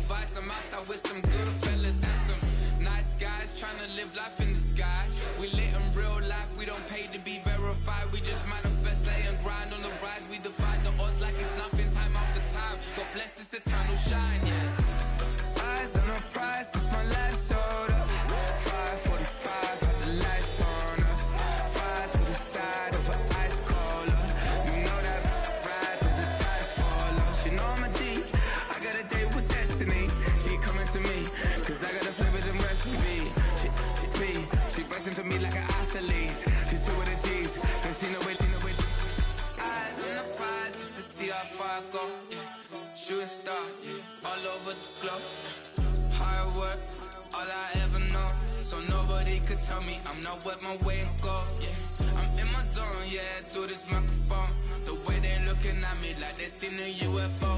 advice. I'm outside with some good fellas and some nice guys trying to live life in the sky. We lit in real life, we don't pay to be verified. We just manifest, lay and grind on the rise. We defy the odds like it's nothing, time after time. God bless this eternal shine, yeah. Eyes on the prize, it's my life sold up. 5:45, got the lights on us. Fries for the side of an ice cola. You know that ride till the tires fall off. She know I'm a G, I got a date with destiny. She coming to me, cause I got the flavors and recipe. She pressing to me like an athlete. She two with the G's, then she know it. Eyes on the prize just to see how far I go, yeah. Shooting star, yeah. All over the globe. Hard work, all I ever know. So nobody could tell me I'm not wet my way and go, yeah. I'm in my zone, yeah, through this microphone. The way they looking at me like they seen a UFO.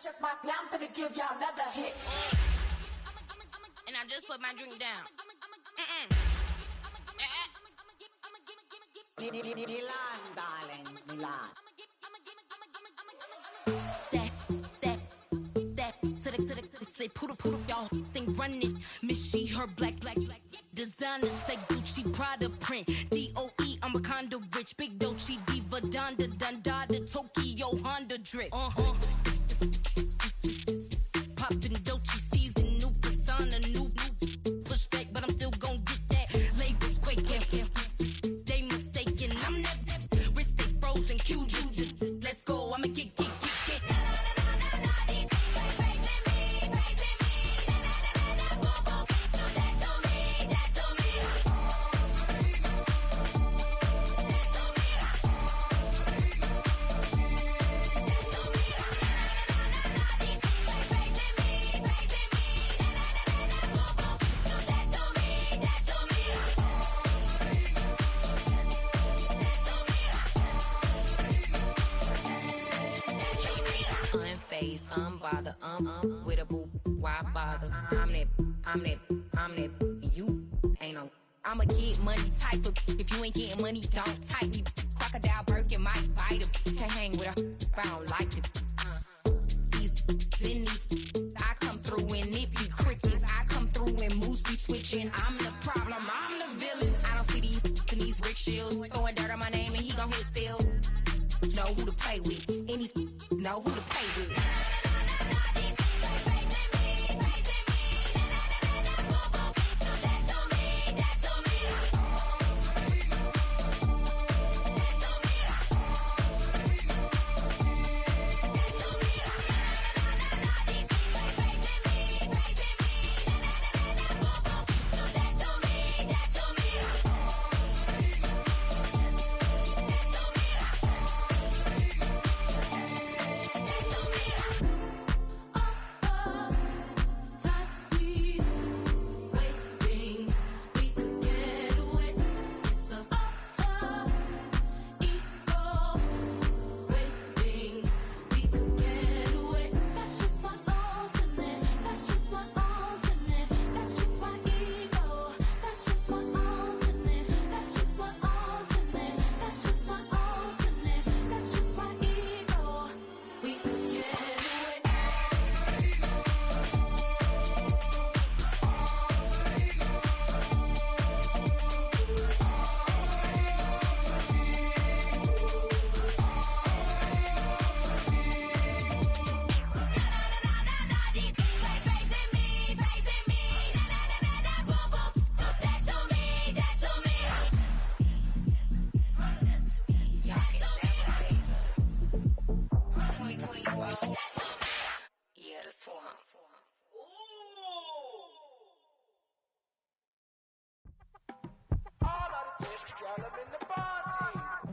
Shook my, now I'm finna give y'all another hit. And I just put my drink down. Milan, darling, Milan. That, say poodle, y'all think run this. Miss she, her black, designer, say Gucci, Prada print. DOE, I'm a condo rich. Big Dolce, Diva, Donda, Dundada, Tokyo, Honda drip. Poppin' Dolce season, new persona, new pushback, but I'm still gon' get that. Labels quaking, they mistaken. I'm that wrist stay frozen, QG. Let's go, I'ma get. Unbothered, with a boo, why bother? I'm that, you ain't no. I'm a get money type of, if you ain't getting money, don't type me. Crocodile Birkin might bite him. Can't hang with her if I don't like it. These, I come through and it be crickets. I come through and moves be switching. I'm the problem, I'm the villain. I don't see these rickshaws throwing dirt on my name and he gon' hit still. Know who to play with, and these know who to play with.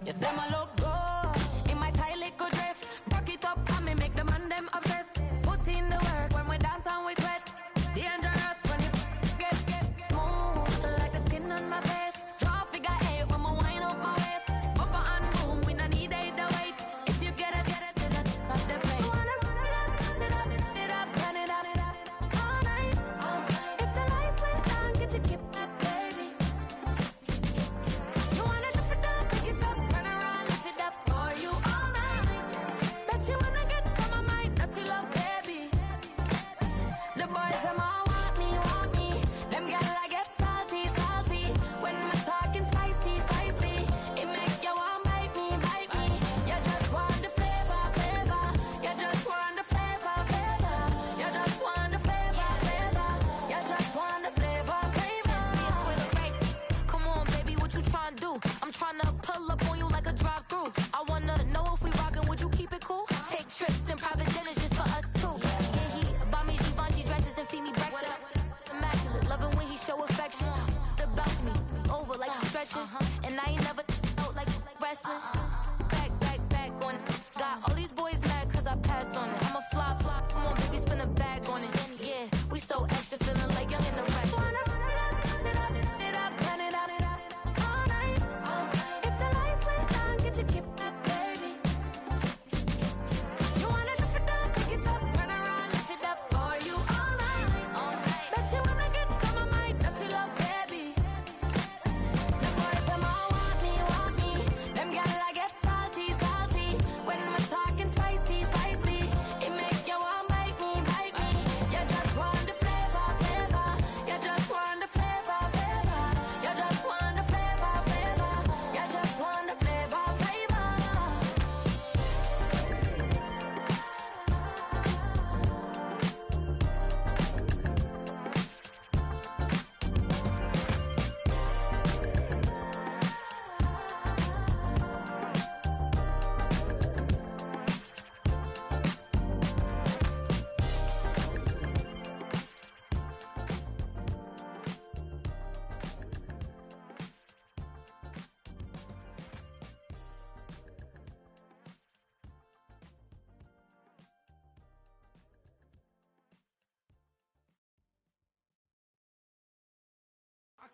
You say my look good in my tight little dress. Rock it up and me make the man them obsessed. Put in the work when we dance and we sweat. Dangerous when you get smooth like the skin on my face. Draw figure eight when we wind up my waist. Bumper and boom, we no need it to wait. If you get it, then up the plate. Wanna run it up, run it up, run it up, all night.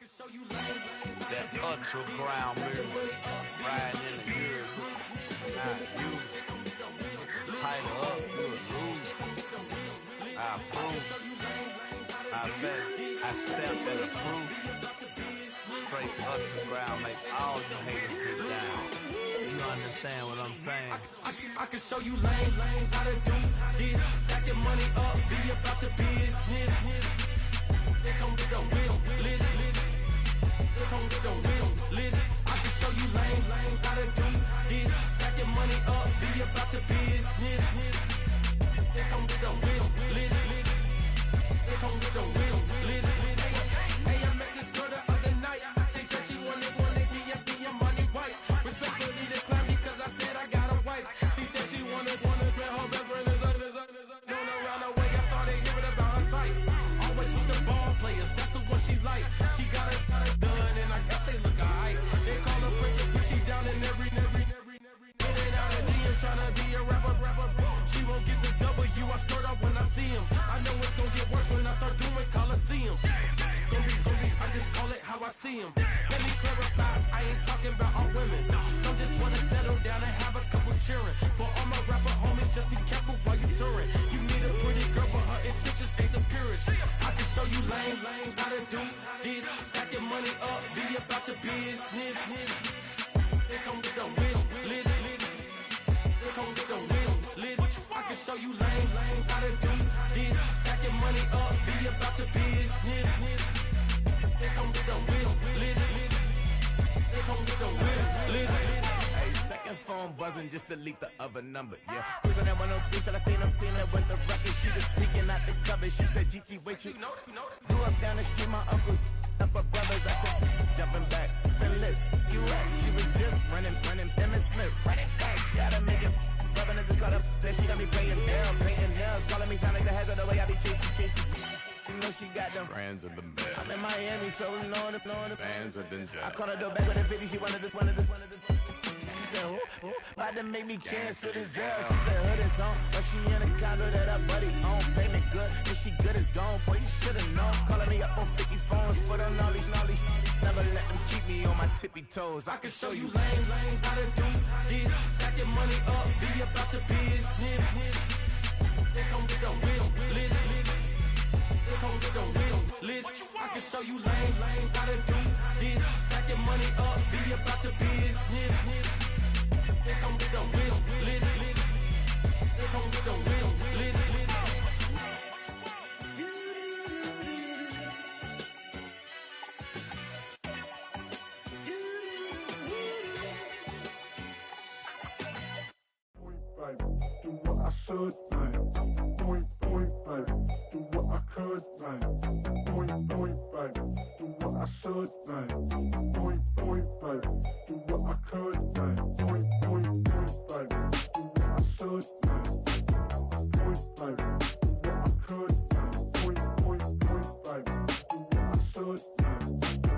That ultra ground music, riding in the good, not used. Tighten up, you a loser. I approve. I bet I stamped and approved. Straight ultra ground, make all you haters get down. You understand what I'm saying? I can show you lame how to do this. Stack your money up, be about your business. They come with a wish list. They come with a wish list. I can show you lame how to do this. Stack your money up, be about your business. They come with a wish list. They come with a wish list. Hey, I met this girl the other night. She said she wanted me and be your money white. Respectfully declined because I said I got a wife. She said she wanted when her best friend is known around the way. I started hearing about her type. Always with the ball players, that's the one she likes. She got it done, and I guess they look alright. They call her princess, but she down in every. In and out of DMs, tryna be a rapper. She won't get the W, I skirt off when I see him. I know it's gonna get worse when I start doing Coliseums. Gonna be, I just call it how I see him. Let me clarify, I ain't talking about all women. Some just wanna settle down and have a couple cheering. For all my rapper homies, just be careful while you touring. You need a pretty girl, but her intentions ain't the purest. I can show you lame how to do this. Stack your money up, be about your business. They come with a wish list. They come with a wish list. I can show you lame how to do this. Stack your money up, be about your business. They come with a wish list. They come with a wish list. Hey, second phone buzzing, just delete the other number, yeah. Cruising at 103 till I seen them teaming with the record. She was peeking out the cover. She said, Gigi, wait, you grew up down the street, my uncles up her brothers. I said, jumping back, been lit. You at? She was just running, Emmett Smith, running back. She gotta make it. Rubbing it, just caught up. Then she got me playing down, painting nails, calling me sound like the heads of the way I be chasing. You know she got them Brands of the bed. I'm in Miami, so knowing the Bands of the I caught her door back with a 50, she wanted the. She said, who? About to make me cancel this L. She said, hood is on, but she in a condo that her buddy own. Payment good, if she good is gone. Boy, you should've known. Calling me up on 50 phones, foot on knowledge. Never let them keep me on my tippy toes. I can show you lame how to do this. Stack your money up, be about your business. They come with a wish list. They come with a wish list. I can show you lame how to do this. Stack your money up, be about your business. They come with a wish list. They come with a wish list. Do what I should, man. Point, baby. Do what I could, man. Point, baby. Do what I should, man. Point, baby. Do what I could, man. Point, baby. Do what I should, man. Point, baby. Do what I could, man. Point, baby. Do what I should, man.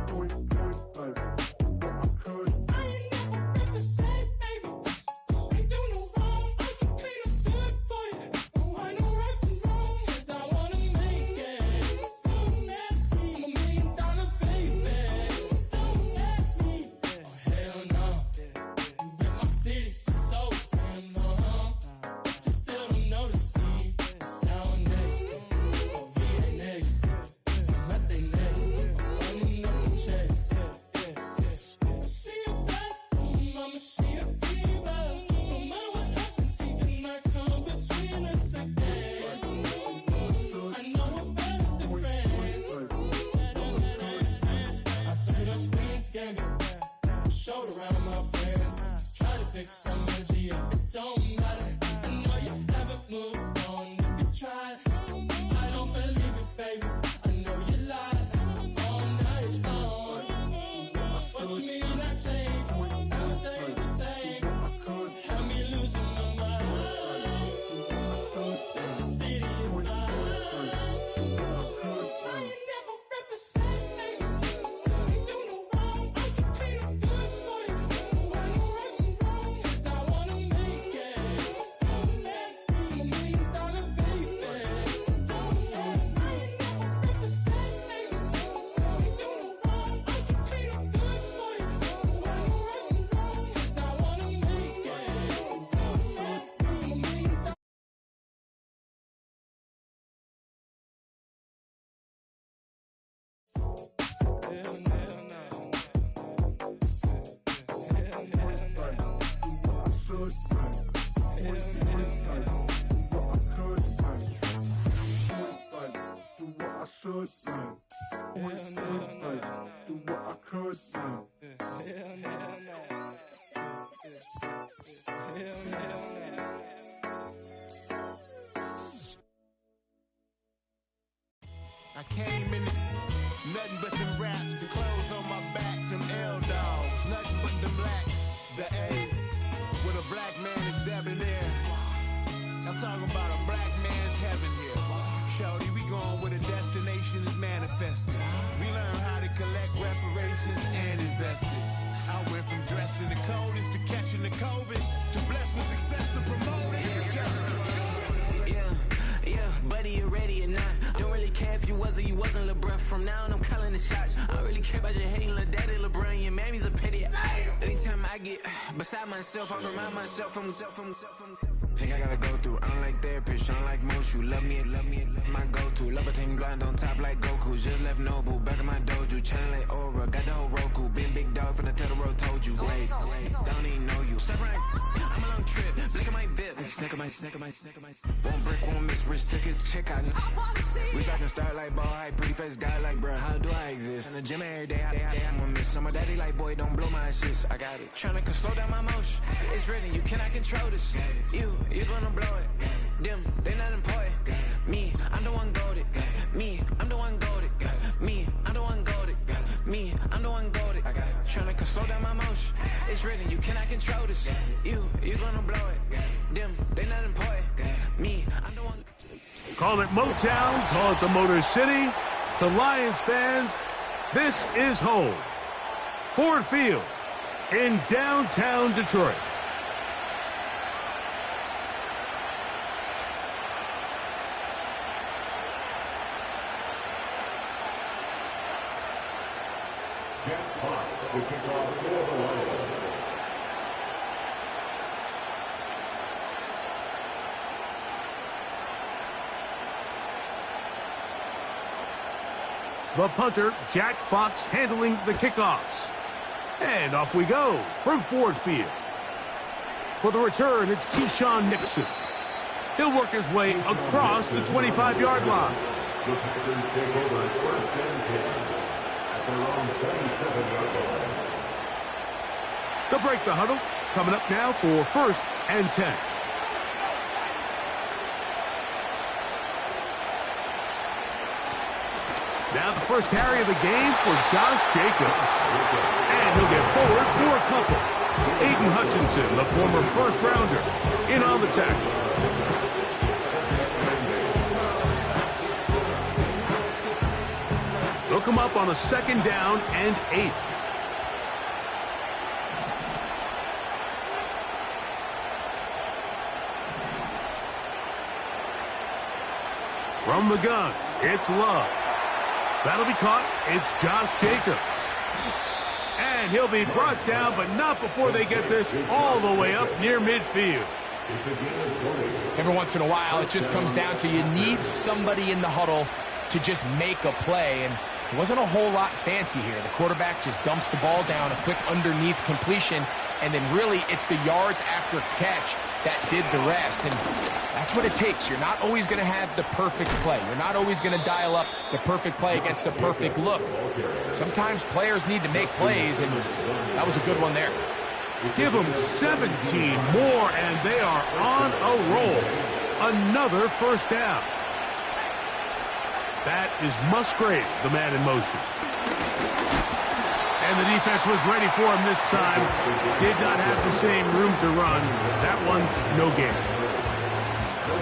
Point, baby. Do what I could. I ain't never been the same, baby. Ain't do no wrong. I can plead a good for you. No, I know right from wrong. 'Cause I wanna make it. So nasty. I'm $1 million baby. I came in nothing but them raps, the clothes on my back, them L-dogs, nothing but them blacks, the A, with a black man is debonair. I'm talking about a black man's heaven here. Shorty, we going where the destination is manifested. We learn how to collect reparations and invest it. I went from dressing the coldest to catching the COVID, to blessed with success to promote it, to just do it. Yeah, buddy, you ready or not? Don't really care if you was or you wasn't LeBron. From now on, I'm calling the shots. I don't really care about your hating little daddy LeBron. Your mammy's a pity. Anytime I get beside myself, I remind myself from Think I gotta go through. I don't like therapists, I don't like most. You love me, my go-to. Love a team blind on top like Goku. Just left Noble, back in my dojo. Channel like Aura, got the whole Roku. Been big dog from the Tether Road, told you. Wait, don't even know you. Step right, I'm a long trip. Blick at my VIP. Snicker my. Won't break, won't miss. Rich took his chick out. We talking start like ball hype. Pretty face guy like, bruh, how do I exist? In the gym every day, I'm gonna miss. So my daddy like, boy, don't blow my assist. I got it. Tryna slow down my motion. It's written, you cannot control this. You're gonna blow it. Them, they not important. Me, I'm the one goated. Me, I'm the one goated. Me, I'm the one goated. Me, I'm the one goated. I got it. Tryna slow down my motion. It's written, you cannot control this. You're gonna blow it. Them, they not important. Me, I'm the one. Call it Motown, call it the Motor City. To Lions fans, this is home. Ford Field in downtown Detroit. Jack Fox to kick off for the Lions. The punter, Jack Fox, handling the kickoffs. And off we go from Ford Field. For the return, it's Keyshawn Nixon. He'll work his way across the 25-yard line. The Packers take over first and 10 at their own 27-yard line. They'll break the huddle. Coming up now for first and 10. Now the first carry of the game for Josh Jacobs. And he'll get forward for a couple. Aiden Hutchinson, the former first-rounder, in on the tackle. They'll come up on a 2nd down and 8. From the gun, it's Love. That'll be caught. It's Josh Jacobs. And he'll be brought down, but not before they get this all the way up near midfield. Every once in a while, it just comes down to you need somebody in the huddle to just make a play. And it wasn't a whole lot fancy here. The quarterback just dumps the ball down, a quick underneath completion, and then really it's the yards after catch that did the rest. And that's what it takes. You're not always going to have the perfect play. You're not always going to dial up the perfect play against the perfect look. Sometimes players need to make plays, and that was a good one there. Give them 17 more, and they are on a roll. Another first down. That is Musgrave, the man in motion. And the defense was ready for him this time. Did not have the same room to run. That one's no gain.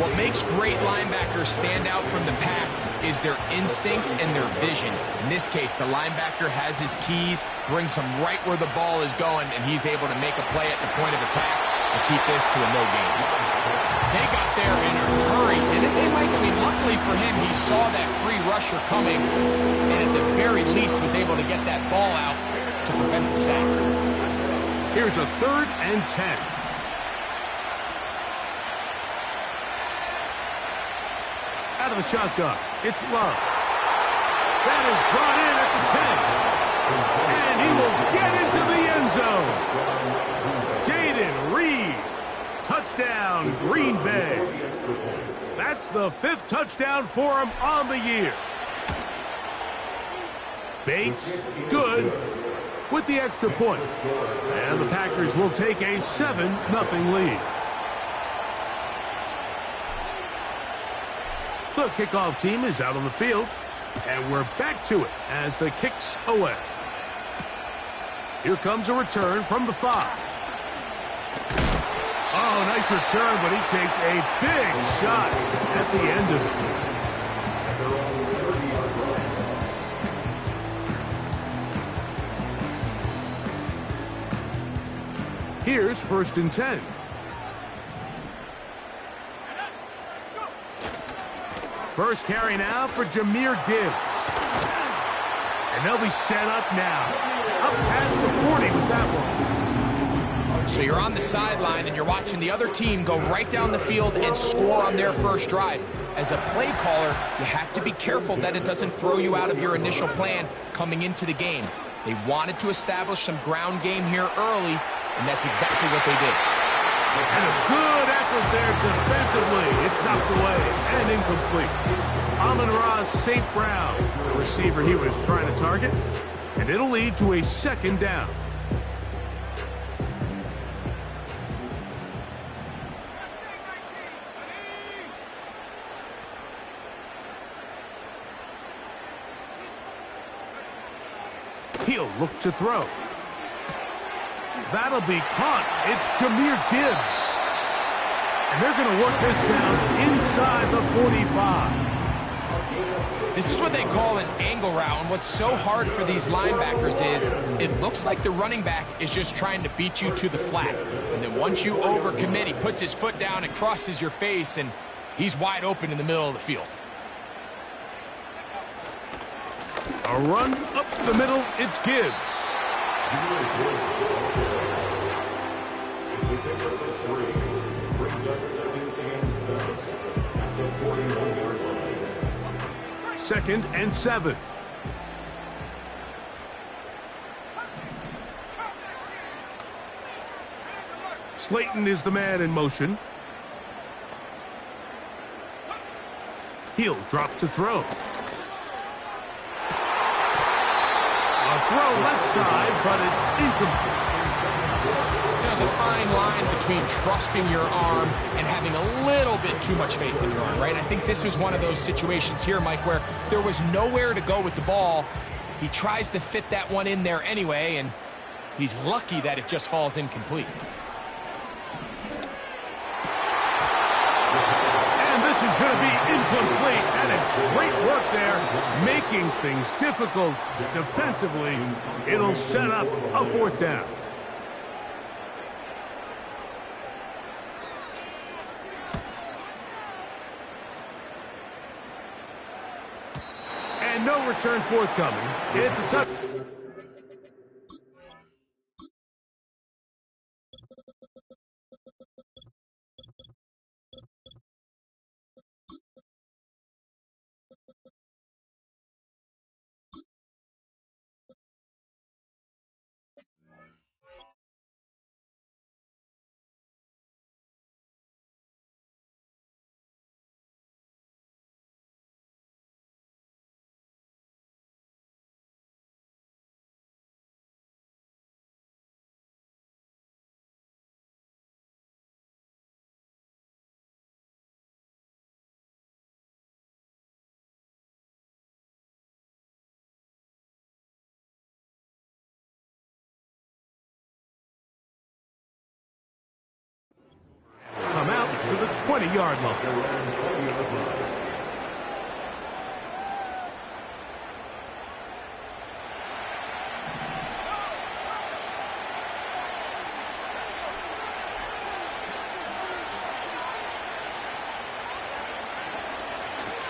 What makes great linebackers stand out from the pack is their instincts and their vision. In this case, the linebacker has his keys, brings him right where the ball is going, and he's able to make a play at the point of attack and keep this to a no gain. They got there in a hurry, and luckily for him, he saw that free rusher coming, and at the very least was able to get that ball out to prevent the sack. Here's a 3rd and 10. Out of the shotgun, it's Love. That is brought in at the 10. And he will get into the end zone. Jaden Reed. Touchdown, Green Bay. That's the 5th touchdown for him on the year. Bates, good. with the extra point. And the Packers will take a 7-0 lead. The kickoff team is out on the field, and we're back to it as the kick's away. Here comes a return from the 5. Oh, nice return, but he takes a big shot at the end of it. Here's 1st and 10. First carry now for Jahmyr Gibbs. And they'll be set up now. Up past the 40 with that one. So you're on the sideline and you're watching the other team go right down the field and score on their first drive. As a play caller, you have to be careful that it doesn't throw you out of your initial plan coming into the game. They wanted to establish some ground game here early, and that's exactly what they did. And a good effort there defensively. It's knocked away and incomplete. Amon-Ra St. Brown, the receiver he was trying to target, and it'll lead to a 2nd down. He'll look to throw. That'll be caught. It's Jahmyr Gibbs. And they're going to work this down inside the 45. This is what they call an angle route, and what's so hard for these linebackers is it looks like the running back is just trying to beat you to the flat. And then once you overcommit, he puts his foot down and crosses your face, and he's wide open in the middle of the field. A run up the middle, it's Gibbs. Second and 7. Slayton is the man in motion. He'll drop to throw. A throw left side, but it's incomplete. There's a fine line between trusting your arm and having a little bit too much faith in your arm, right? I think this was one of those situations here, Mike, where there was nowhere to go with the ball. He tries to fit that one in there anyway, and he's lucky that it just falls incomplete. This is going to be incomplete. That is great work there, making things difficult defensively. It'll set up a 4th down. And no return forthcoming. It's a touch. Come out to the 20-yard line.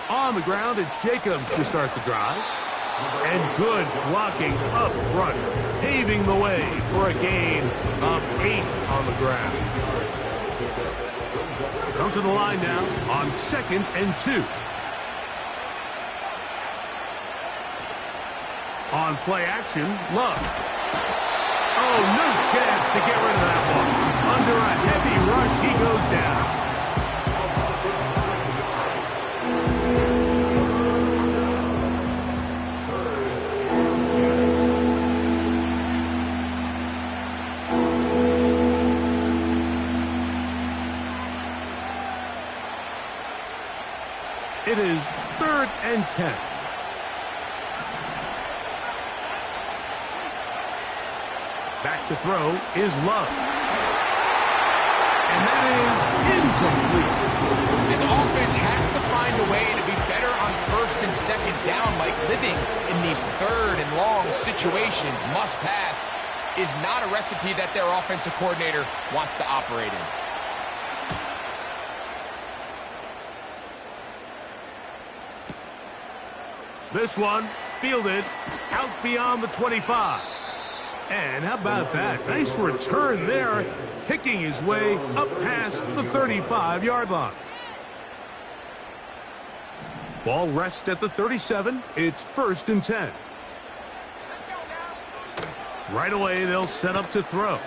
On the ground, it's Jacobs to start the drive. And good blocking up front, paving the way for a gain of 8 on the ground. Come to the line now on 2nd and 2. On play action, Love. Oh, no chance to get rid of that one. Under a heavy rush, he goes down. It is 3rd and 10. Back to throw is Love. And that is incomplete. This offense has to find a way to be better on 1st and 2nd down, like living in these 3rd and long situations. Must pass is not a recipe that their offensive coordinator wants to operate in. This one fielded out beyond the 25. And how about that? Nice return there, picking his way up past the 35-yard line. Ball rests at the 37. It's 1st and 10. Right away, they'll set up to throw.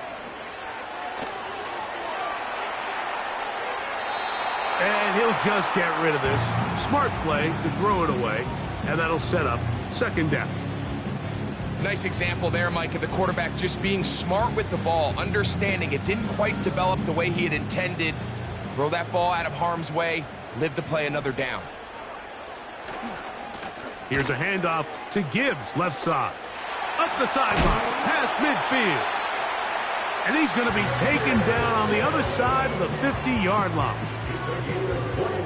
And he'll just get rid of this. Smart play to throw it away, and that'll set up 2nd down. Nice example there, Mike, of the quarterback just being smart with the ball, understanding it didn't quite develop the way he had intended. Throw that ball out of harm's way, live to play another down. Here's a handoff to Gibbs, left side. Up the sideline, past midfield. And he's going to be taken down on the other side of the 50-yard line.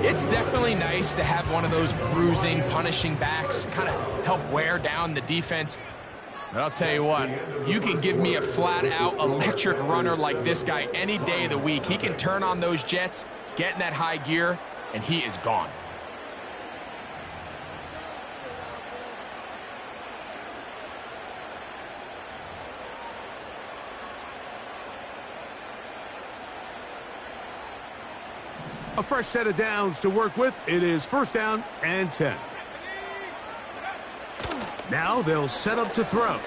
It's definitely nice to have one of those bruising, punishing backs kind of help wear down the defense. But I'll tell you what, you can give me a flat-out electric runner like this guy any day of the week. He can turn on those jets, get in that high gear, and he is gone. A fresh set of downs to work with. It is 1st down and 10. Now they'll set up to throw. A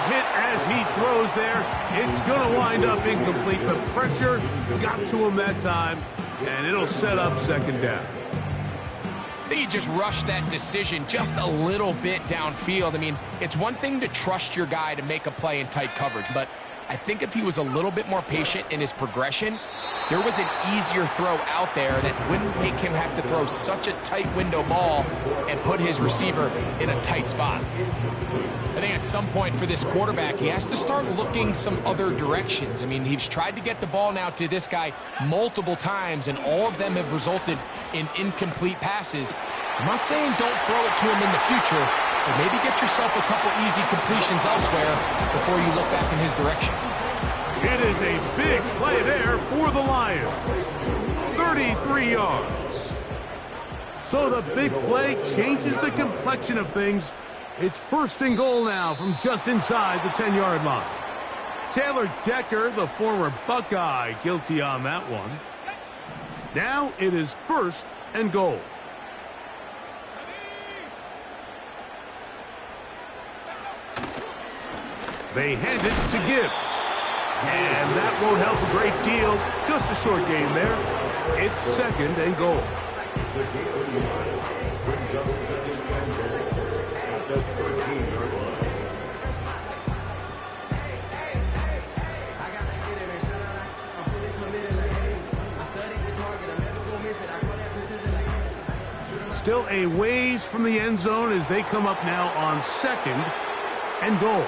hit as he throws there. It's going to wind up incomplete. The pressure got to him that time, and it'll set up 2nd down. I think he just rushed that decision just a little bit downfield. I mean, it's one thing to trust your guy to make a play in tight coverage, but I think if he was a little bit more patient in his progression, there was an easier throw out there that wouldn't make him have to throw such a tight window ball and put his receiver in a tight spot. I think at some point for this quarterback, he has to start looking some other directions. I mean, he's tried to get the ball now to this guy multiple times, and all of them have resulted in incomplete passes. I'm not saying don't throw it to him in the future, but maybe get yourself a couple easy completions elsewhere before you look back in his direction. It is a big play there for the Lions. 33 yards. So the big play changes the complexion of things. It's 1st and goal now from just inside the 10-yard line. Taylor Decker, the former Buckeye, guilty on that one. Now it is 1st and goal. They hand it to Gibbs. And that won't help a great deal. Just a short gain there. It's 2nd and goal. Still a ways from the end zone as they come up now on 2nd and goal.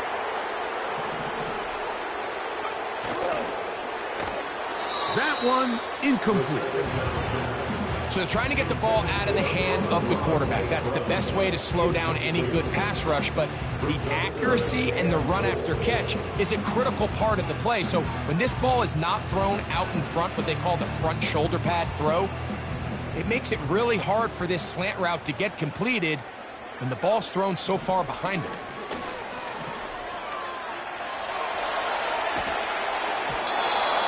That one incomplete. So they're trying to get the ball out of the hand of the quarterback. That's the best way to slow down any good pass rush, but the accuracy and the run after catch is a critical part of the play. So when this ball is not thrown out in front, what they call the front shoulder pad throw, it makes it really hard for this slant route to get completed when the ball's thrown so far behind him.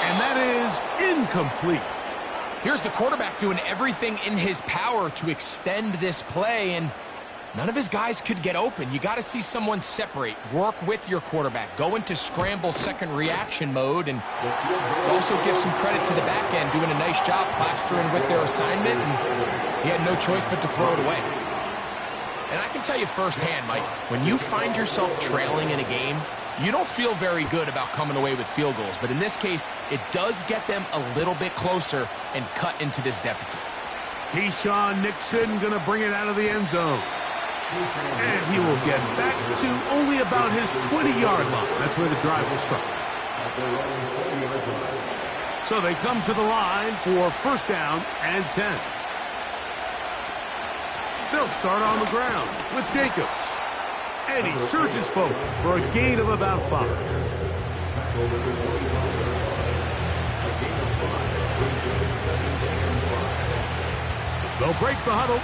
And that is incomplete. Here's the quarterback doing everything in his power to extend this play, and none of his guys could get open. You got to see someone separate, work with your quarterback, go into scramble second reaction mode, and also give some credit to the back end, doing a nice job plastering with their assignment, and he had no choice but to throw it away. And I can tell you firsthand, Mike, when you find yourself trailing in a game, you don't feel very good about coming away with field goals. But in this case, it does get them a little bit closer and cut into this deficit. Keyshawn Nixon going to bring it out of the end zone. And he will get back to only about his 20-yard line. That's where the drive will start. So they come to the line for first down and 10. They'll start on the ground with Jacobs. And he surges forward for a gain of about 5. They'll break the huddle.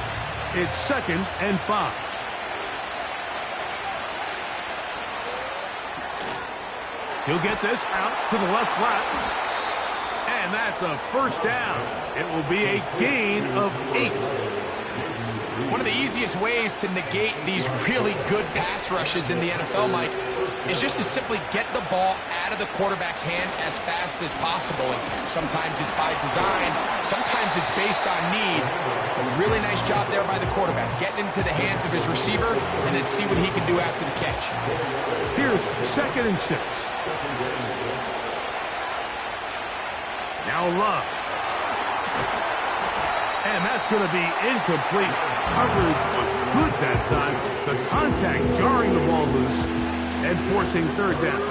It's 2nd and 5. He'll get this out to the left flat. And that's a first down. It will be a gain of 8. One of the easiest ways to negate these really good pass rushes in the NFL, Mike, is just to simply get the ball out of the quarterback's hand as fast as possible. And sometimes it's by design, sometimes it's based on need. A really nice job there by the quarterback, getting into the hands of his receiver and then see what he can do after the catch. Here's 2nd and 6. Now Love. And that's going to be incomplete. Coverage was good that time. The contact jarring the ball loose and forcing 3rd down.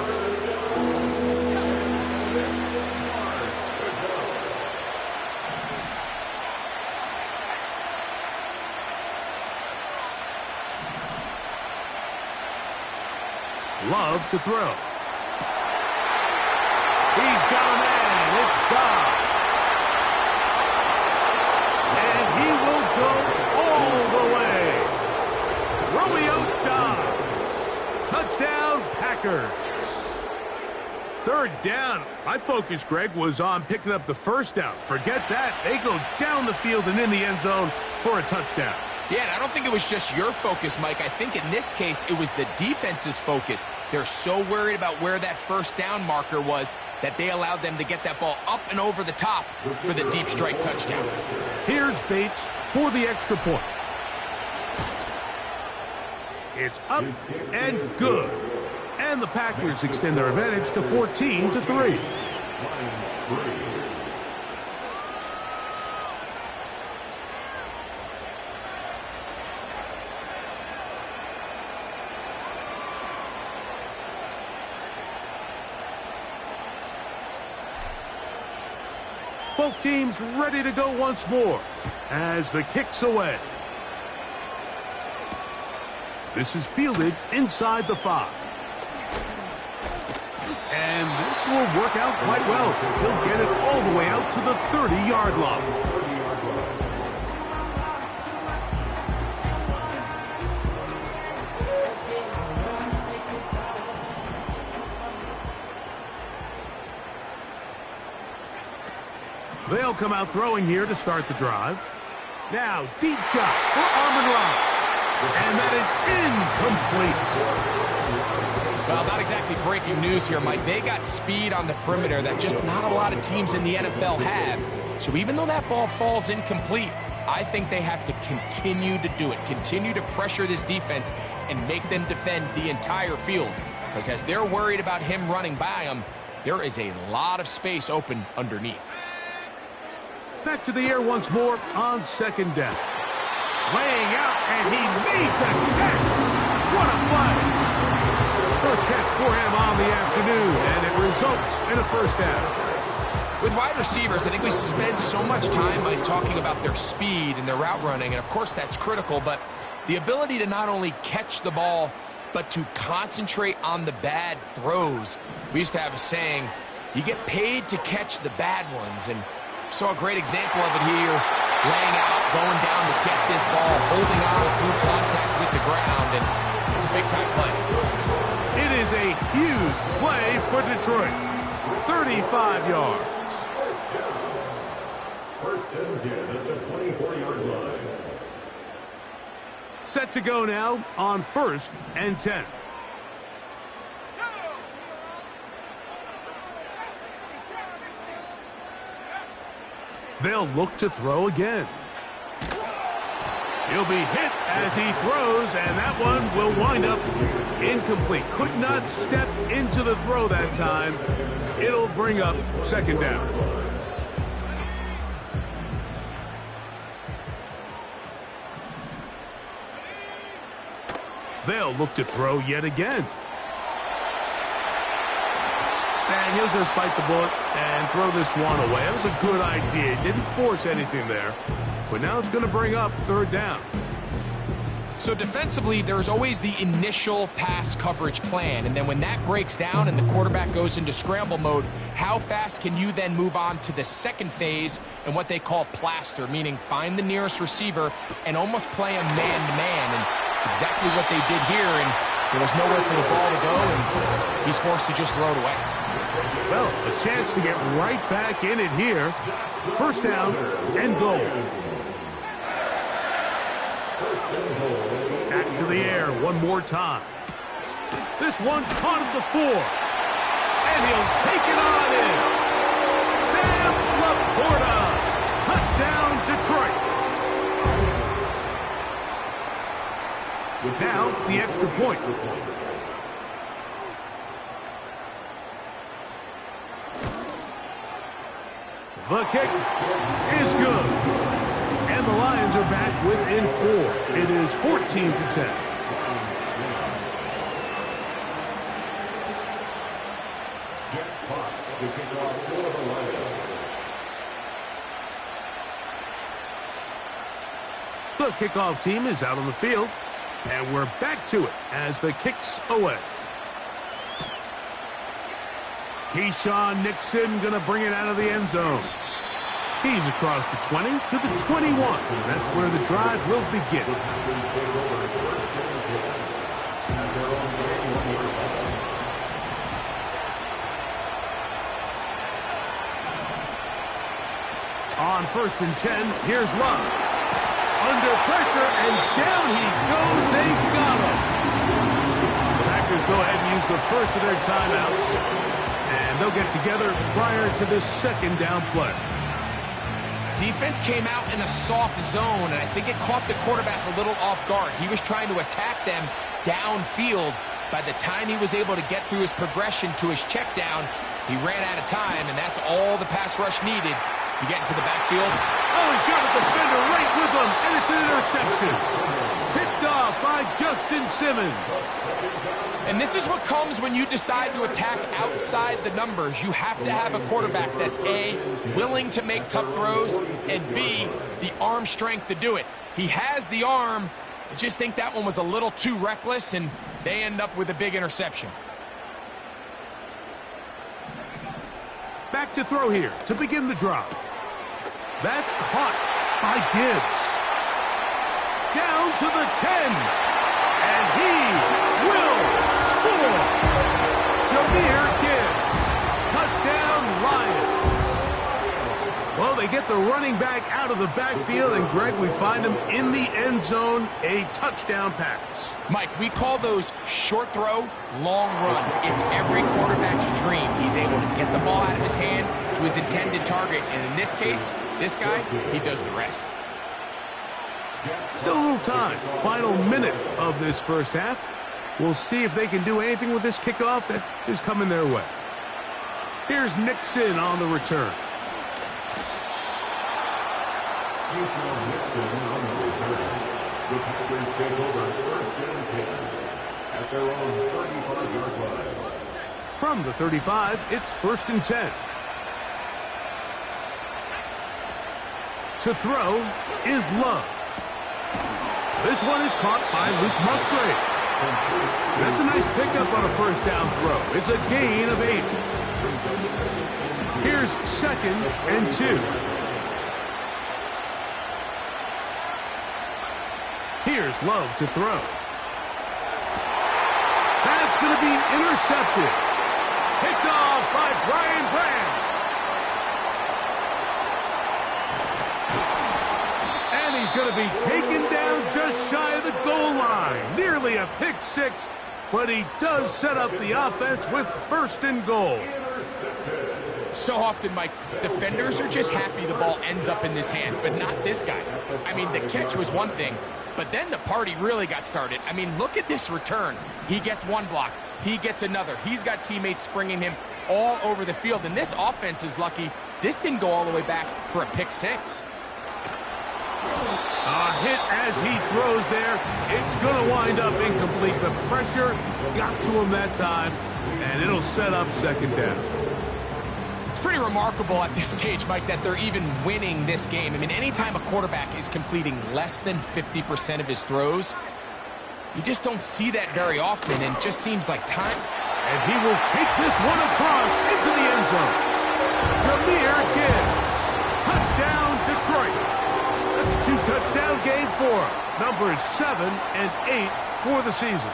Love to throw. He's got a man. It's Dobbs. And he will go all the way. Romeo Dobbs. Touchdown, Packers. 3rd down. My focus, Greg, was on picking up the first down. Forget that. They go down the field and in the end zone for a touchdown. Yeah, and I don't think it was just your focus, Mike. I think in this case, it was the defense's focus. They're so worried about where that first down marker was that they allowed them to get that ball up and over the top for the deep strike touchdown. Here's Bates for the extra point. It's up and good. And the Packers extend their advantage to 14-3. Both teams ready to go once more as the kick's away. This is fielded inside the 5. And this will work out quite well. He'll get it all the way out to the 30-yard line. They'll come out throwing here to start the drive. Now, deep shot for Amon-Ra. And that is incomplete. Well, not exactly breaking news here, Mike. They got speed on the perimeter that just not a lot of teams in the NFL have. So even though that ball falls incomplete, I think they have to continue to do it. Continue to pressure this defense and make them defend the entire field. Because as they're worried about him running by them, there is a lot of space open underneath. Back to the air once more on 2nd down. Laying out, and he made the catch. What a play. First catch for him on the afternoon, and it results in a first down. With wide receivers, I think we spend so much time by talking about their speed and their route running, and of course that's critical, but the ability to not only catch the ball, but to concentrate on the bad throws. We used to have a saying, you get paid to catch the bad ones, and saw a great example of it here, laying out, going down to get this ball, holding on through contact with the ground, and it's a big-time play. It is a huge play for Detroit. 35 yards. First and 10 at the 24-yard line. Set to go now on 1st and 10. They'll look to throw again. He'll be hit as he throws, and that one will wind up incomplete. Could not step into the throw that time. It'll bring up 2nd down. They'll look to throw yet again. And he'll just bite the bullet and throw this one away. That was a good idea. Didn't force anything there. But now it's going to bring up third down. So defensively, there's always the initial pass coverage plan, and then when that breaks down and the quarterback goes into scramble mode, how fast can you then move on to the second phase and what they call plaster, meaning find the nearest receiver and almost play him man-to-man, and it's exactly what they did here, and there was nowhere for the ball to go, and he's forced to just throw it away. Well, a chance to get right back in it here. First down and goal. Back to the air one more time. This one caught at the 4. And he'll take it on in. Sam Laporta. Touchdown, Detroit. Now, the extra point. The kick is good. And the Lions are back within 4. It is 14-10. The kickoff team is out on the field, and we're back to it as the kick's away. Keyshawn Nixon going to bring it out of the end zone. He's across the 20 to the 21. That's where the drive will begin. On 1st and 10, here's Love. Under pressure, and down he goes. They got him. The Packers go ahead and use the first of their timeouts, and they'll get together prior to this second down play. Defense came out in a soft zone, and I think it caught the quarterback a little off guard. He was trying to attack them downfield. By the time he was able to get through his progression to his check down, he ran out of time, and that's all the pass rush needed to get into the backfield. Oh, he's got a defender right with him, and it's an interception. Picked off by Justin Simmons. And this is what comes when you decide to attack outside the numbers. You have to have a quarterback that's A, willing to make tough throws, and B, the arm strength to do it. He has the arm. I just think that one was a little too reckless, and they end up with a big interception. Back to throw here to begin the drive. That's caught by Gibbs. Down to the 10. And he will score. Jahmyr Gibbs. Touchdown, Lions. Well, they get the running back out of the backfield, and Greg, we find him in the end zone, a touchdown pass. Mike, we call those short throw, long run. It's every quarterback's dream. He's able to get the ball out of his hand to his intended target, and in this case, this guy, he does the rest. Still a little time. Final minute of this first half. We'll see if they can do anything with this kickoff that is coming their way. Here's Nixon on the return. The Packers take over 1st and 10 at their own 35-yard line. From the 35, it's 1st and 10. To throw is Love. This one is caught by Luke Musgrave. That's a nice pickup on a first down throw. It's a gain of 8. Here's 2nd and 2. Here's Love to throw. That's going to be intercepted. Picked off by Brian Branch. And he's going to be taken down just shy of the goal line. Nearly a pick six, but he does set up the offense with 1st and goal. So often, Mike, defenders are just happy the ball ends up in his hands, but not this guy. I mean, the catch was one thing, but then the party really got started. I mean, look at this return. He gets one block. He gets another. He's got teammates springing him all over the field, and this offense is lucky. This didn't go all the way back for a pick six. A hit as he throws there. It's going to wind up incomplete. The pressure got to him that time, and it'll set up second down. It's pretty remarkable at this stage, Mike, that they're even winning this game. I mean, anytime a quarterback is completing less than 50% of his throws, you just don't see that very often, and it just seems like time. And he will take this one across into the end zone. Jahmyr Gibbs. Touchdown, Detroit. That's a 2-touchdown game for him. Numbers 7 and 8 for the season.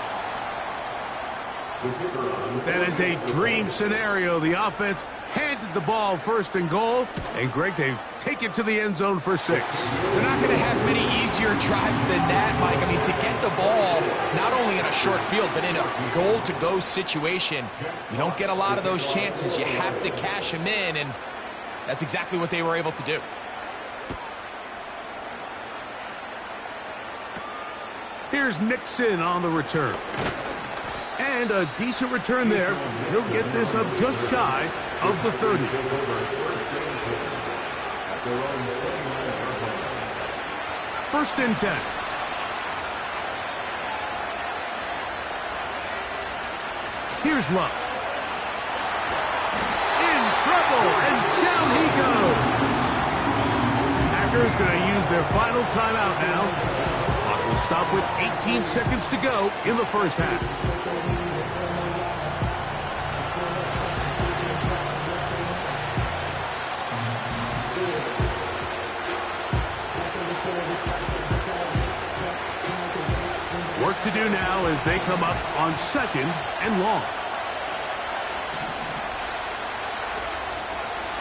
That is a dream scenario. The offense handed the ball first and goal, and Greg, they take it to the end zone for 6. They're not going to have many easier drives than that, Mike. I mean, to get the ball not only in a short field, but in a goal-to-go situation, you don't get a lot of those chances. You have to cash them in, and that's exactly what they were able to do. Here's Nixon on the return. And a decent return there. He'll get this up just shy of the 30. First and 10. Here's Love. In trouble, and down he goes. Packers going to use their final timeout now. Clock will stop with 18 seconds to go in the first half. Work to do now as they come up on 2nd and long.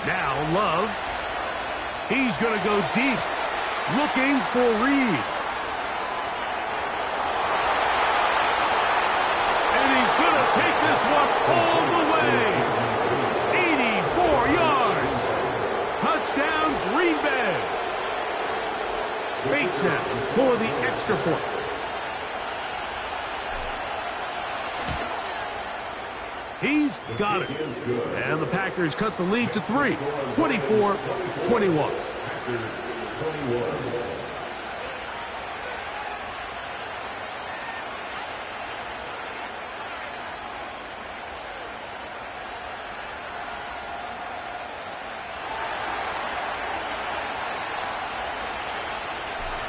Now Love. He's going to go deep, looking for Reed. And he's going to take this one all the way. 84 yards. Touchdown, Green Bay. Bates now for the extra point. He's got it. And the Packers cut the lead to 3, 24-21.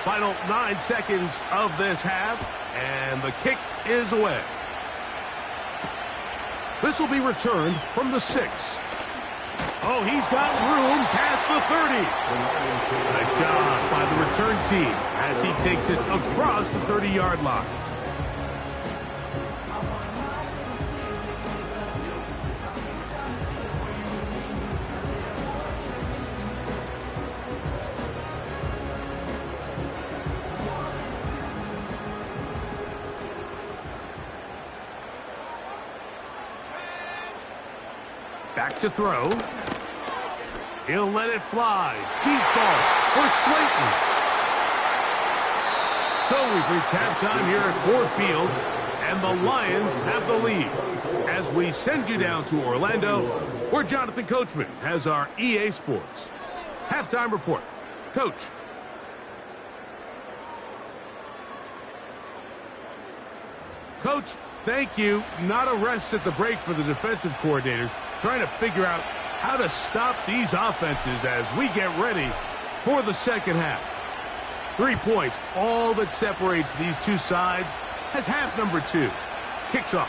Final 9 seconds of this half, and the kick is away. This will be returned from the 6. Oh, he's got room past the 30. Nice job by the return team as he takes it across the 30-yard line. Back to throw. He'll let it fly. Deep ball for Slayton. So we've reached halftime here at Ford Field, and the Lions have the lead. As we send you down to Orlando, where Jonathan Coachman has our EA Sports halftime report. Coach. Coach, thank you. Not a rest at the break for the defensive coordinators, trying to figure out how to stop these offenses as we get ready for the second half. 3 points, all that separates these two sides, as half number 2 kicks off.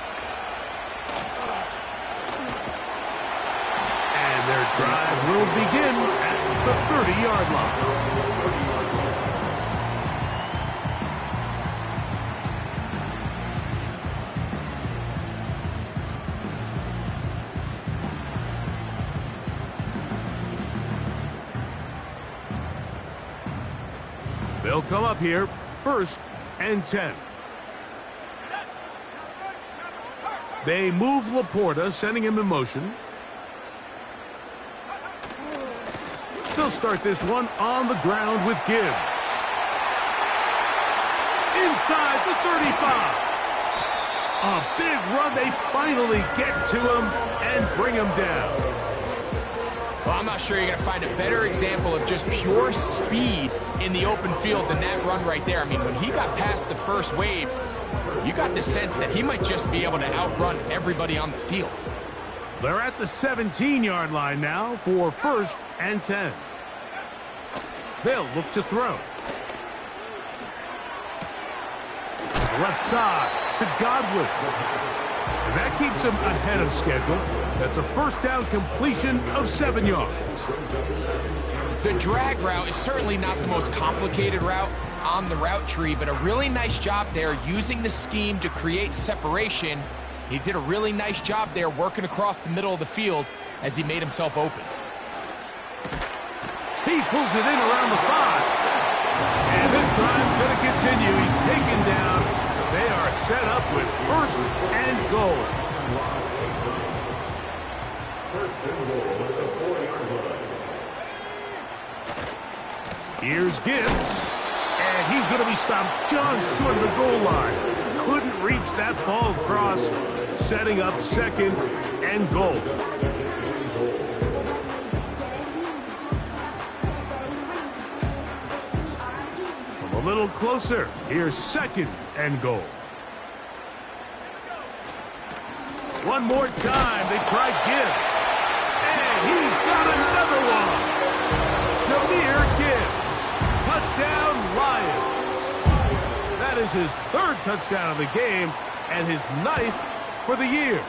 And their drive will begin at the 30-yard line. They'll come up here, 1st and 10. They move Laporta, sending him in motion. They'll start this one on the ground with Gibbs. Inside the 35. A big run. They finally get to him and bring him down. Well, I'm not sure you're going to find a better example of just pure speed in the open field than that run right there. I mean, when he got past the first wave, you got the sense that he might just be able to outrun everybody on the field. They're at the 17-yard line now for 1st and 10. They'll look to throw. Left side to Godwin. And that keeps him ahead of schedule. That's a first down completion of 7 yards. The drag route is certainly not the most complicated route on the route tree, but a really nice job there using the scheme to create separation. He did a really nice job there working across the middle of the field as he made himself open. He pulls it in around the 5. And this drive's going to continue. He's taken down. They are set up with 1st and goal. Here's Gibbs. And he's going to be stopped just short of the goal line. Couldn't reach that ball across, setting up 2nd and goal. From a little closer, here's 2nd and goal. One more time, they try Gibbs. And he's got another one. Jahmyr Gibbs. Touchdown, Lions. That is his 3rd touchdown of the game and his 9th for the year.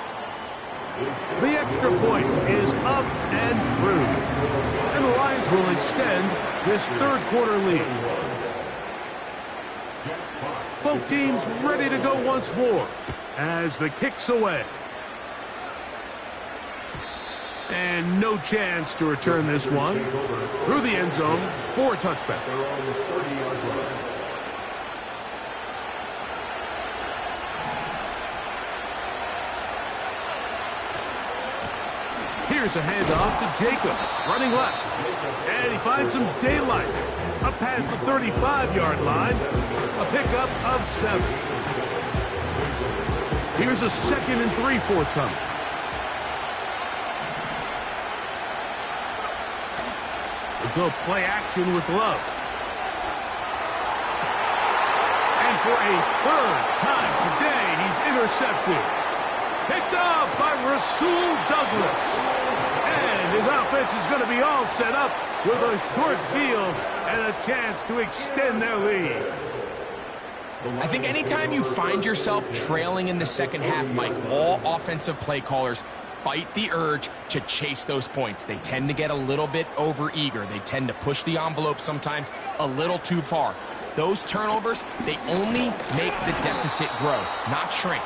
The extra point is up and through. And the Lions will extend this 3rd quarter lead. Both teams ready to go once more as the kick's away. And no chance to return this one through the end zone for a touchback. Here's a handoff to Jacobs, running left. And he finds some daylight up past the 35-yard line. A pickup of 7. Here's a 2nd and 3 forthcoming. We'll go play action with Love. And for a 3rd time today, he's intercepted. Picked off by Rasul Douglas. And his offense is going to be all set up with a short field and a chance to extend their lead. I think anytime you find yourself trailing in the second half, Mike, all offensive play callers fight the urge to chase those points. They tend to get a little bit overeager. They tend to push the envelope sometimes a little too far. Those turnovers, they only make the deficit grow, not shrink.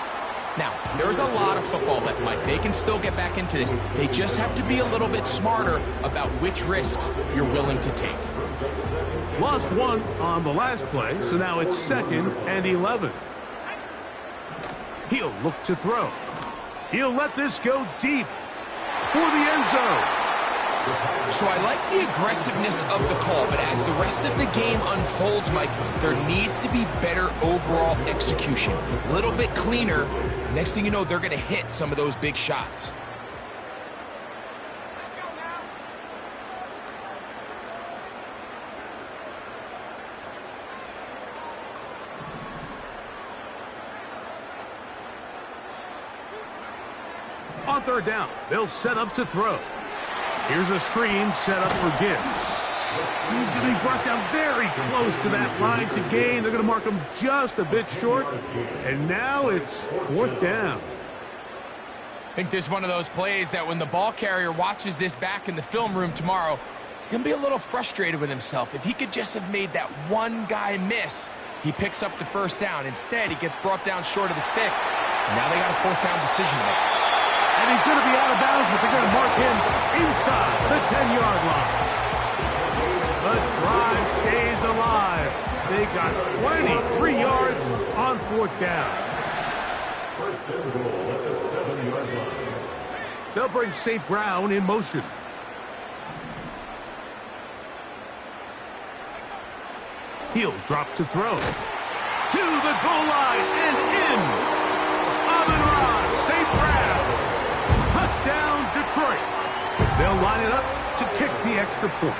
Now, there's a lot of football left, Mike. They can still get back into this. They just have to be a little bit smarter about which risks you're willing to take. Lost one on the last play, so now it's 2nd and 11. He'll look to throw. He'll let this go deep for the end zone. So I like the aggressiveness of the call, but as the rest of the game unfolds, Mike, there needs to be better overall execution. A little bit cleaner. Next thing you know, they're going to hit some of those big shots. On 3rd down, they'll set up to throw. Here's a screen set up for Gibbs. He's going to be brought down very close to that line to gain. They're going to mark him just a bit short. And now it's 4th down. I think this is one of those plays that when the ball carrier watches this back in the film room tomorrow, he's going to be a little frustrated with himself. If he could just have made that one guy miss, he picks up the 1st down. Instead, he gets brought down short of the sticks. And now they got a 4th down decision to make. And he's going to be out of bounds, but they're going to mark him inside the 10-yard line. The drive stays alive. They got 23 yards on 4th down. 1st and goal at the 7-yard line. They'll bring St. Brown in motion. He'll drop to throw. To the goal line and in. Amon-Ra, St. Brown. Touchdown, Detroit. They'll line it up to kick the extra point.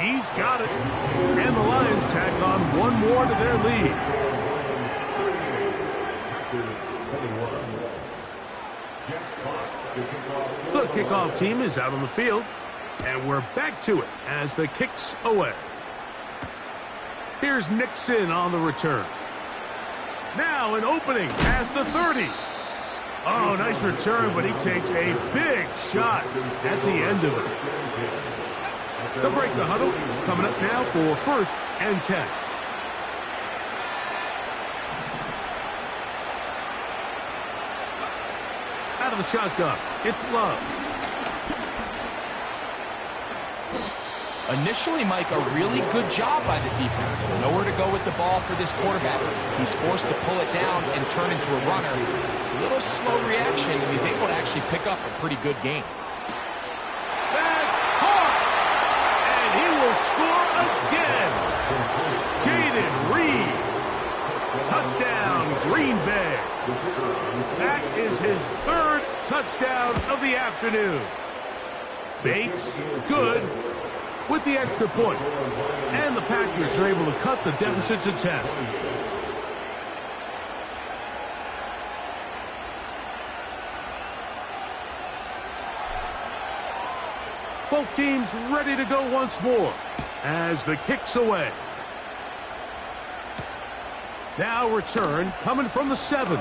He's got it. And the Lions tack on one more to their lead. The kickoff team is out on the field. And we're back to it as the kick's away. Here's Nixon on the return. Now an opening past the 30. Oh, nice return, but he takes a big shot at the end of it. They'll break the huddle. Coming up now for 1st and 10. Out of the shotgun, it's Love. Initially, Mike, a really good job by the defense. Nowhere to go with the ball for this quarterback. He's forced to pull it down and turn into a runner. A little slow reaction, and he's able to actually pick up a pretty good game. That's hard! And he will score again! Jaden Reed. Touchdown, Green Bay. That is his 3rd touchdown of the afternoon. Bates, good, with the extra point. And the Packers are able to cut the deficit to 10. Both teams ready to go once more as the kick's away. Now return coming from the 7.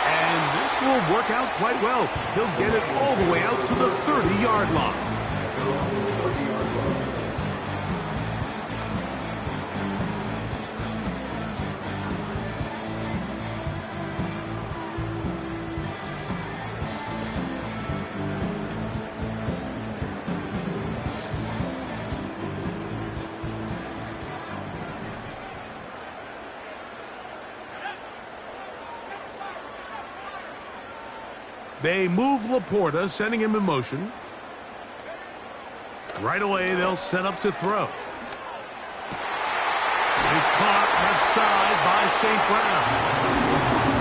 And this will work out quite well. He'll get it all the way out to the 30-yard line. They move Laporta, sending him in motion. Right away, they'll set up to throw. He's caught left side by St. Brown.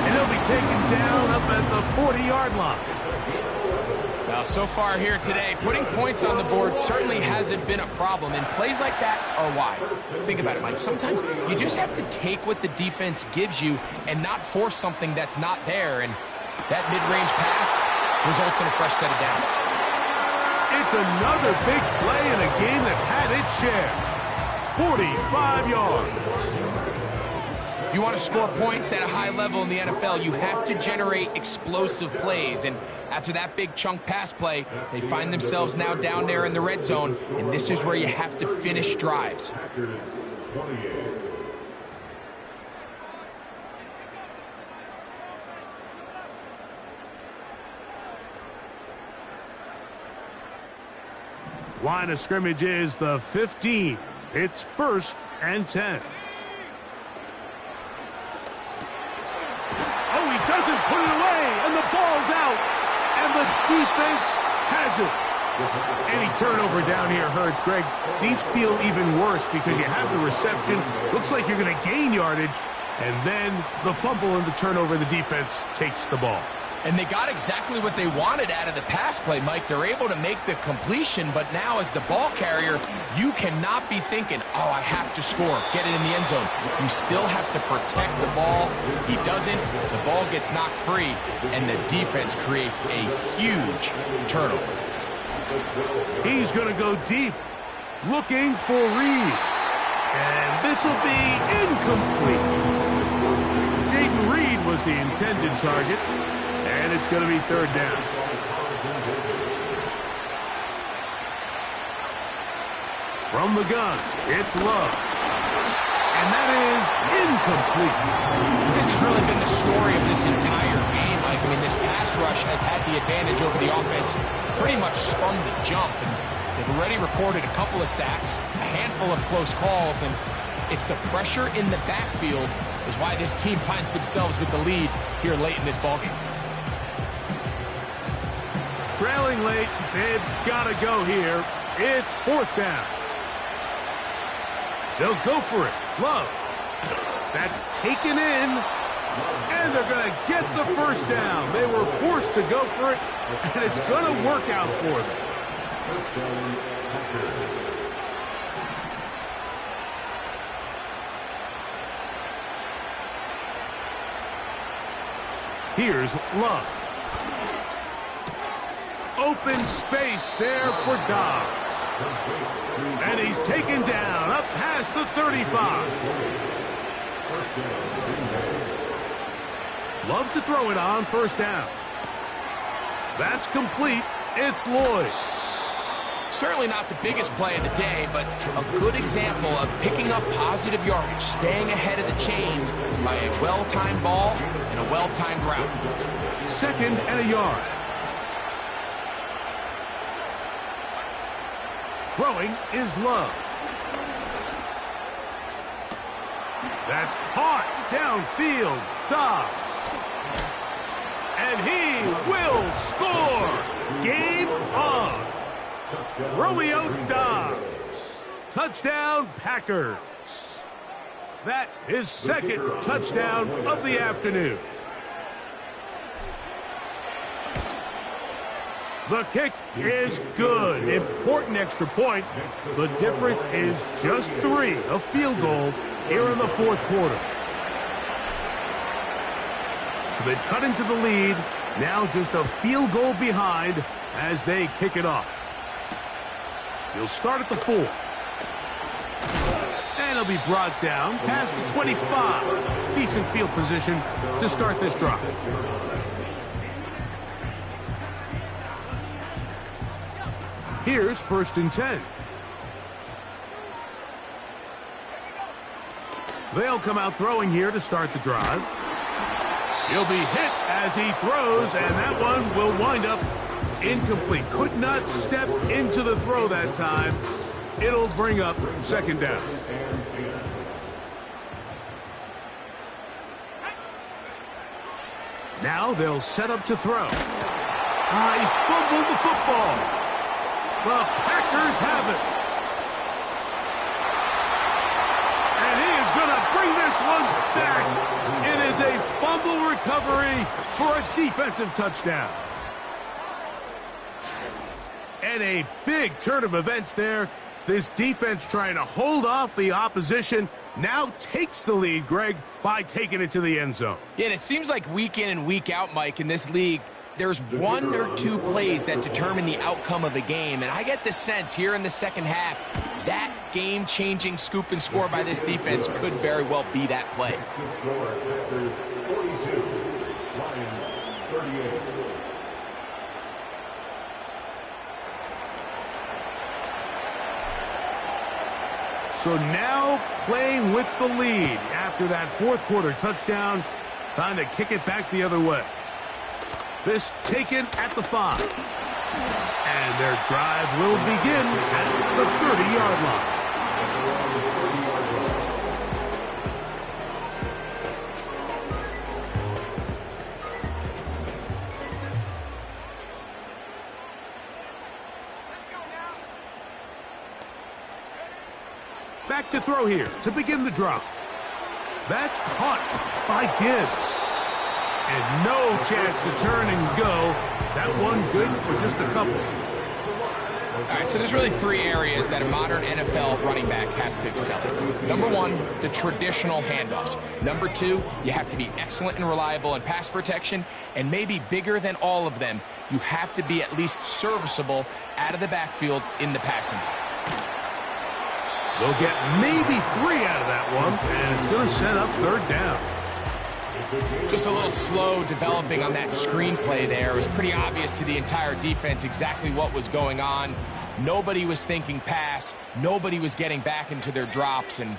And he'll be taken down up at the 40-yard line. Now, so far here today, putting points on the board certainly hasn't been a problem, and plays like that are why. Think about it, Mike. Sometimes you just have to take what the defense gives you and not force something that's not there, and that mid-range pass results in a fresh set of downs. It's another big play in a game that's had its share. 45 yards. If you want to score points at a high level in the NFL, you have to generate explosive plays. And after that big chunk pass play, they find themselves now down there in the red zone. And this is where you have to finish drives. Line of scrimmage is the 15. It's 1st and 10. Oh, he doesn't put it away, and the ball's out, and the defense has it. Any turnover down here hurts, Greg. These feel even worse because you have the reception. Looks like you're going to gain yardage, and then the fumble and the turnover, the defense takes the ball. And they got exactly what they wanted out of the pass play, Mike. They're able to make the completion, but now as the ball carrier, you cannot be thinking, oh, I have to score, get it in the end zone. You still have to protect the ball. He doesn't. The ball gets knocked free, and the defense creates a huge turnover. He's going to go deep, looking for Reed. And this will be incomplete. Jaden Reed was the intended target. And it's going to be 3rd down. From the gun, it's Love. And that is incomplete. This has really been the story of this entire game, Mike. I mean, this pass rush has had the advantage over the offense pretty much from the jump. And they've already recorded a couple of sacks, a handful of close calls, and it's the pressure in the backfield is why this team finds themselves with the lead here late in this ballgame. Trailing late, they've got to go here. It's 4th down. They'll go for it. Love. That's taken in. And they're going to get the first down. They were forced to go for it, and it's going to work out for them. Here's Love. Open space there for Dobbs. And he's taken down up past the 35. Love to throw it on first down. That's complete. It's Lloyd. Certainly not the biggest play of the day, but a good example of picking up positive yardage, staying ahead of the chains by a well-timed ball and a well-timed route. 2nd and a yard. Throwing is Love. That's caught downfield. Dobbs. And he will score. Game on. Romeo Dobbs. Touchdown, Packers. That is 2nd touchdown of the afternoon. The kick is good. Important extra point. The difference is just 3. A field goal here in the 4th quarter. So they've cut into the lead. Now just a field goal behind as they kick it off. He'll start at the 4. And he'll be brought down past the 25. Decent field position to start this drive. Here's 1st and 10. They'll come out throwing here to start the drive. He'll be hit as he throws, and that one will wind up incomplete. Could not step into the throw that time. It'll bring up 2nd down. Now they'll set up to throw. He fumbled the football. The Packers have it. And he is going to bring this one back. It is a fumble recovery for a defensive touchdown. And a big turn of events there. This defense trying to hold off the opposition now takes the lead, Greg, by taking it to the end zone. Yeah, and it seems like week in and week out, Mike, in this league, there's 1 or 2 plays that determine the outcome of a game. And I get the sense here in the second half, that game-changing scoop and score by this defense could very well be that play. So now playing with the lead after that 4th quarter touchdown. Time to kick it back the other way. This taken at the 5. And their drive will begin at the 30-yard line. Back to throw here to begin the drop. That's caught by Gibbs. And no chance to turn and go. That one good for just a couple. All right, so there's really 3 areas that a modern NFL running back has to excel in. Number 1, the traditional handoffs. Number 2, you have to be excellent and reliable in pass protection. And maybe bigger than all of them, you have to be at least serviceable out of the backfield in the passing game. They'll get maybe 3 out of that one, and it's going to set up 3rd down. Just a little slow developing on that screenplay there. It was pretty obvious to the entire defense exactly what was going on. Nobody was thinking pass. Nobody was getting back into their drops, and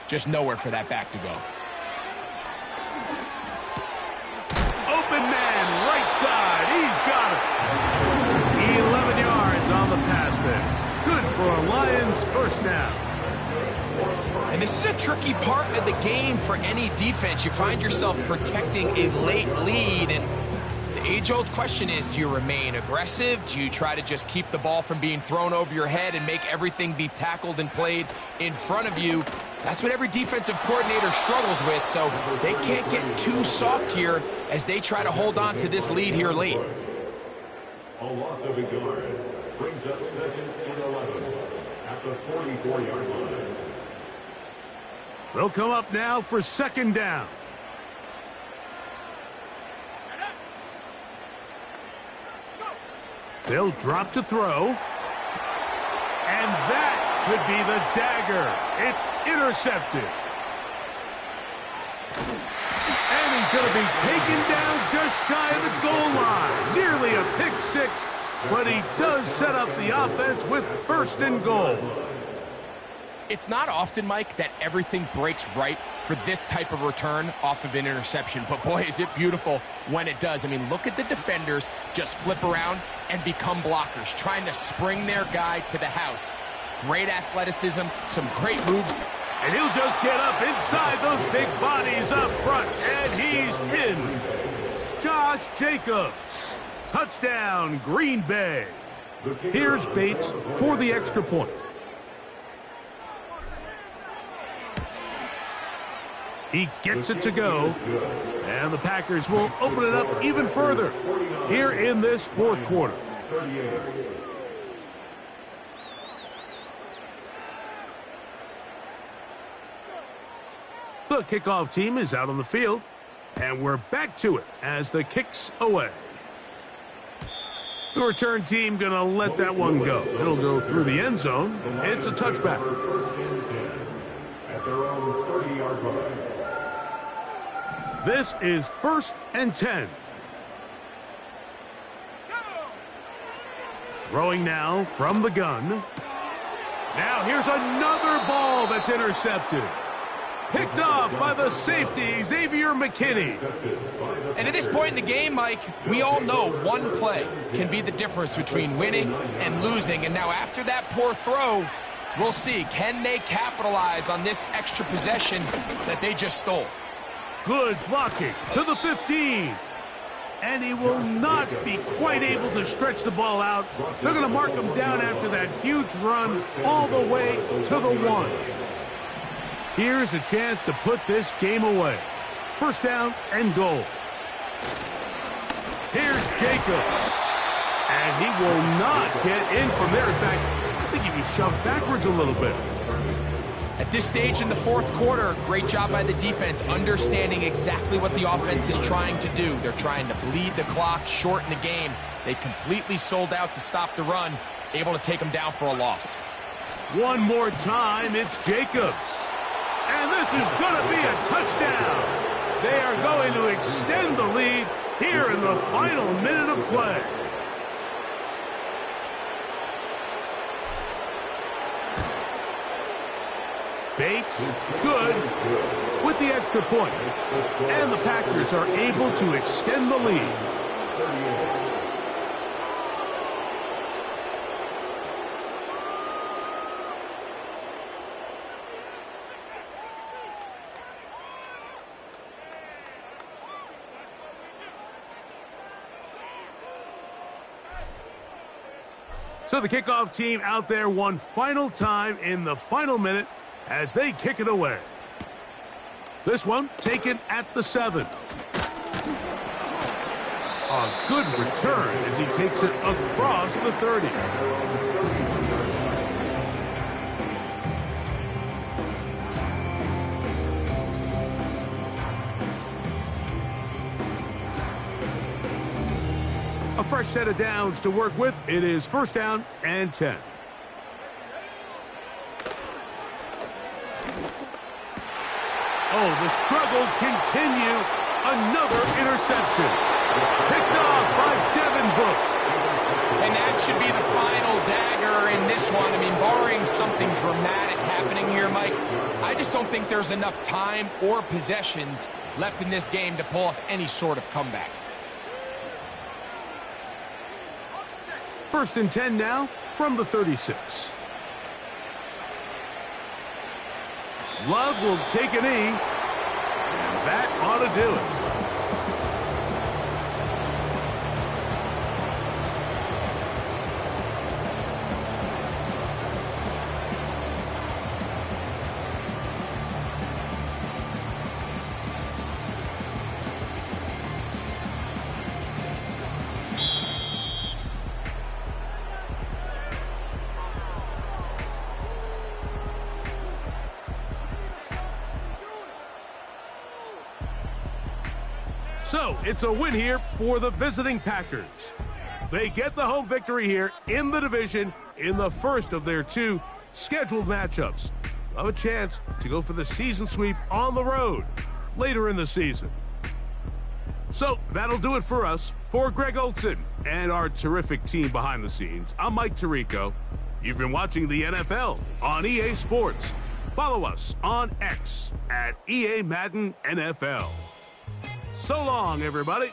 just nowhere for that back to go. Open man, right side. He's got it. 11 yards on the pass there. Good for a Lions 1st down. And this is a tricky part of the game for any defense. You find yourself protecting a late lead, and the age-old question is, do you remain aggressive? Do you try to just keep the ball from being thrown over your head and make everything be tackled and played in front of you? That's what every defensive coordinator struggles with, so they can't get too soft here as they try to hold on to this lead here late. A loss of a yard brings up 2nd and 11 at the 44-yard line. They'll come up now for 2nd down. They'll drop to throw. And that could be the dagger. It's intercepted. And he's going to be taken down just shy of the goal line. Nearly a pick six, but he does set up the offense with 1st and goal. It's not often, Mike, that everything breaks right for this type of return off of an interception. But boy, is it beautiful when it does. I mean, look at the defenders just flip around and become blockers, trying to spring their guy to the house. Great athleticism, some great moves. And he'll just get up inside those big bodies up front, and he's in. Josh Jacobs. Touchdown, Green Bay. Here's Bates for the extra point. He gets it to go, and the Packers will open it up even further here in this 4th quarter. The kickoff team is out on the field, and we're back to it as the kick's away. The return team going to let that one go. It'll go through the end zone. It's a touchback. At their own 30-yard line. This is 1st and 10. Throwing now from the gun. Now here's another ball that's intercepted. Picked off by the safety, Xavier McKinney. And at this point in the game, Mike, we all know one play can be the difference between winning and losing. And now after that poor throw, we'll see, can they capitalize on this extra possession that they just stole? Good blocking to the 15. And he will not be quite able to stretch the ball out. They're going to mark him down after that huge run all the way to the 1. Here's a chance to put this game away. 1st down and goal. Here's Jacobs. And he will not get in from there. In fact, I think he was shoved backwards a little bit. At this stage in the 4th quarter, great job by the defense, understanding exactly what the offense is trying to do. They're trying to bleed the clock, shorten the game. They completely sold out to stop the run, able to take them down for a loss. One more time, it's Jacobs. And this is going to be a touchdown. They are going to extend the lead here in the final minute of play. Bates, good, with the extra point. And the Packers are able to extend the lead. So the kickoff team out there one final time in the final minute as they kick it away. This one taken at the 7. A good return as he takes it across the 30. A fresh set of downs to work with. It is 1st down and 10. Oh, the struggles continue. Another interception. Picked off by Devin Bush. And that should be the final dagger in this one. I mean, barring something dramatic happening here, Mike, I just don't think there's enough time or possessions left in this game to pull off any sort of comeback. 1st and 10 now from the 36. Love will take a knee, and that ought to do it. So, it's a win here for the visiting Packers. They get the home victory here in the division in the first of their 2 scheduled matchups. Have a chance to go for the season sweep on the road later in the season. So, that'll do it for us. For Greg Olson and our terrific team behind the scenes, I'm Mike Tirico. You've been watching the NFL on EA Sports. Follow us on X at EA Madden NFL. So long, everybody.